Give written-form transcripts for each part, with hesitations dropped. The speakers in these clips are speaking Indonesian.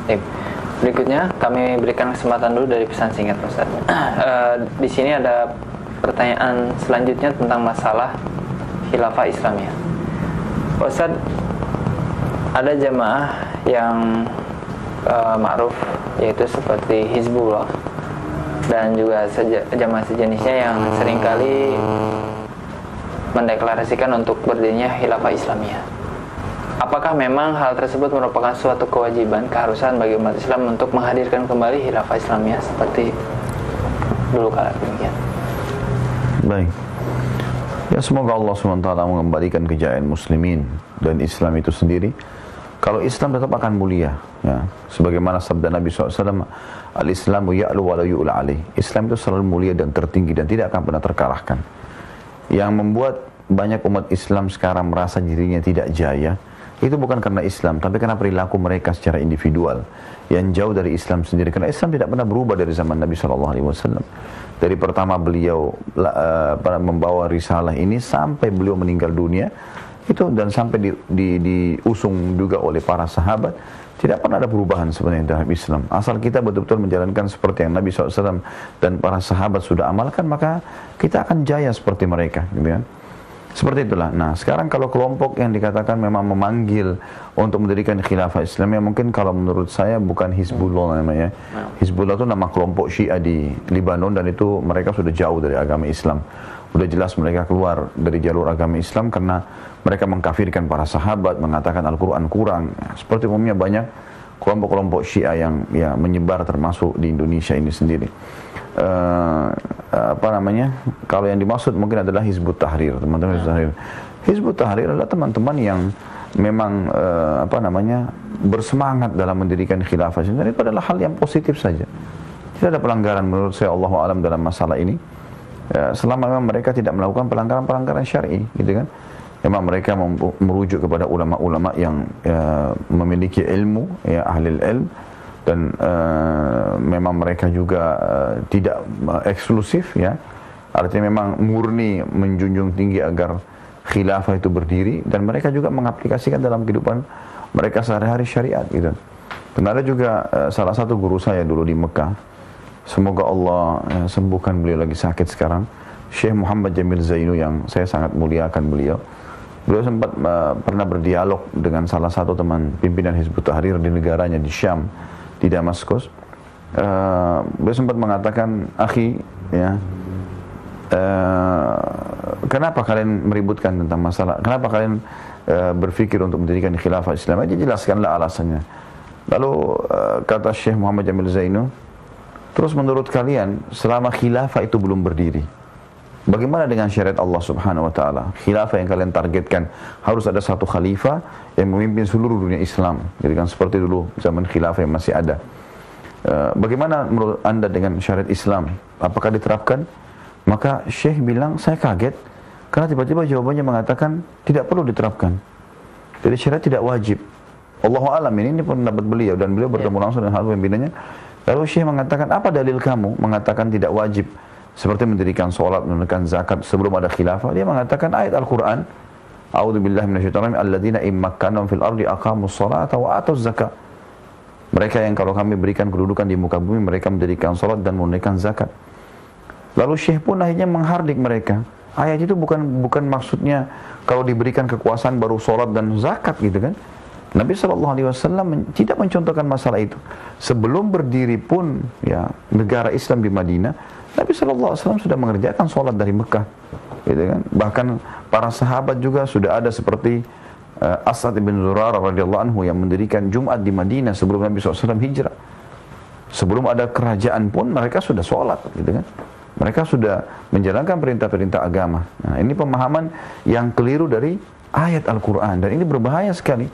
Baik. Berikutnya kami berikan kesempatan dulu dari pesan singkat Ustaz. Di sini ada pertanyaan selanjutnya tentang masalah khilafah Islamiyah. Ustaz, ada jamaah yang ma'ruf, yaitu seperti Hizbullah dan juga jamaah sejenisnya yang seringkali mendeklarasikan untuk berdirinya khilafah Islamiyah. Apakah memang hal tersebut merupakan suatu kewajiban, keharusan bagi umat Islam untuk menghadirkan kembali khilafah Islamiyah seperti dulu kala? Demikian. Baik. Ya, semoga Allah SWT mengembalikan kejayaan muslimin dan Islam itu sendiri. Kalau Islam tetap akan mulia, ya. Sebagaimana sabda Nabi SAW, Al-Islamu ya'lu wa la yu'la alaih. Islam itu selalu mulia dan tertinggi dan tidak akan pernah terkalahkan. Yang membuat banyak umat Islam sekarang merasa dirinya tidak jaya, itu bukan karena Islam, tapi karena perilaku mereka secara individual yang jauh dari Islam sendiri. Karena Islam tidak pernah berubah dari zaman Nabi SAW. Dari pertama beliau membawa risalah ini sampai beliau meninggal dunia, itu dan sampai diusung juga oleh para sahabat, tidak pernah ada perubahan sebenarnya dalam Islam. Asal kita betul-betul menjalankan seperti yang Nabi SAW dan para sahabat sudah amalkan, maka kita akan jaya seperti mereka, gitu kan? Seperti itulah. Nah, sekarang kalau kelompok yang dikatakan memang memanggil untuk mendirikan khilafah Islamiyah, mungkin kalau menurut saya bukan Hizbullah namanya. Hizbullah itu nama kelompok Syiah di Libanon, dan itu mereka sudah jauh dari agama Islam. Sudah jelas mereka keluar dari jalur agama Islam karena mereka mengkafirkan para sahabat, mengatakan Al-Quran kurang. Seperti umumnya banyak kelompok-kelompok Syiah yang ya menyebar termasuk di Indonesia ini sendiri. Kalau yang dimaksud mungkin adalah Hizbut Tahrir, teman-teman. Hizbut Tahrir. Hizbut Tahrir adalah teman-teman yang memang bersemangat dalam mendirikan khilafah. Dan itu adalah hal yang positif saja. Tidak ada pelanggaran menurut saya, Allahu a'lam, dalam masalah ini. Ya, selama memang mereka tidak melakukan pelanggaran-pelanggaran syar'i, gitu kan. Memang mereka merujuk kepada ulama-ulama yang memiliki ilmu, ya, ahli ilm, dan memang mereka juga tidak eksklusif, ya. Artinya memang murni menjunjung tinggi agar khilafah itu berdiri, dan mereka juga mengaplikasikan dalam kehidupan mereka sehari-hari syariat, gitu. Dan ada juga salah satu guru saya dulu di Mekah, semoga Allah sembuhkan beliau, lagi sakit sekarang, Syekh Muhammad Jamil Zainu, yang saya sangat muliakan beliau. Beliau sempat pernah berdialog dengan salah satu teman pimpinan Hizbut Tahrir di negaranya, di Syam, di Damaskus. Beliau sempat mengatakan, akhi, ya, kenapa kalian meributkan tentang masalah, kenapa kalian berpikir untuk mendirikan khilafah Islam? Aja jelaskanlah alasannya. Lalu kata Syekh Muhammad Jamil Zainu, terus menurut kalian selama khilafah itu belum berdiri, bagaimana dengan syariat Allah Subhanahu wa taala? Khilafah yang kalian targetkan harus ada satu khalifah yang memimpin seluruh dunia Islam, jadi kan seperti dulu zaman khilafah yang masih ada. Bagaimana menurut Anda dengan syariat Islam? Apakah diterapkan? Maka Syekh bilang, saya kaget karena tiba-tiba jawabannya mengatakan tidak perlu diterapkan. Jadi syariat tidak wajib. Allahu a'lam, ini pendapat beliau, dan beliau bertemu langsung dengan halifah pimpinannya. Lalu Syekh mengatakan, apa dalil kamu mengatakan tidak wajib? Seperti mendirikan sholat, menunaikan zakat sebelum ada khilafah. Dia mengatakan ayat Al-Quran, A'udzubillahi minasyaitonir rajim, alladzina immakkanahum fil ardi aqamus sholata wa atuz zakat. Mereka yang kalau kami berikan kedudukan di muka bumi, mereka mendirikan sholat dan menunaikan zakat. Lalu Syekh pun akhirnya menghardik mereka. Ayat itu bukan maksudnya kalau diberikan kekuasaan baru sholat dan zakat, gitu kan. Nabi SAW tidak mencontohkan masalah itu. Sebelum berdiri pun, ya, negara Islam di Madinah, Nabi SAW sudah mengerjakan sholat dari Mekah, gitu kan. Bahkan para sahabat juga sudah ada seperti As'ad ibn Zurarah radhiyallahu anhu yang mendirikan Jumat di Madinah sebelum Nabi SAW hijrah. Sebelum ada kerajaan pun mereka sudah sholat, gitu kan. Mereka sudah menjalankan perintah-perintah agama. Nah, ini pemahaman yang keliru dari ayat Al-Quran, dan ini berbahaya sekali.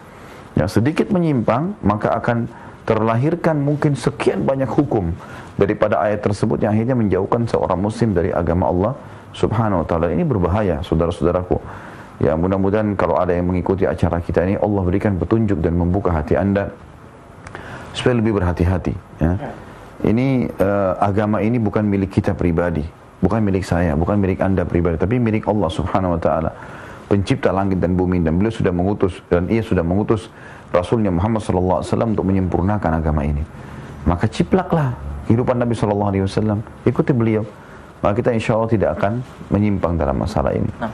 Ya, sedikit menyimpang maka akan terlahirkan mungkin sekian banyak hukum daripada ayat tersebut yang akhirnya menjauhkan seorang muslim dari agama Allah Subhanahu wa taala. Ini berbahaya, saudara-saudaraku. Ya, mudah-mudahan kalau ada yang mengikuti acara kita ini, Allah berikan petunjuk dan membuka hati Anda supaya lebih berhati-hati, ya. Ini agama ini bukan milik kita pribadi, bukan milik saya, bukan milik Anda pribadi, tapi milik Allah Subhanahu wa taala, pencipta langit dan bumi, dan beliau sudah mengutus, dan ia sudah mengutus Rasulnya Muhammad SAW untuk menyempurnakan agama ini. Maka ciplaklah kehidupan Nabi SAW, ikuti beliau. Maka kita insya Allah tidak akan menyimpang dalam masalah ini. Nah,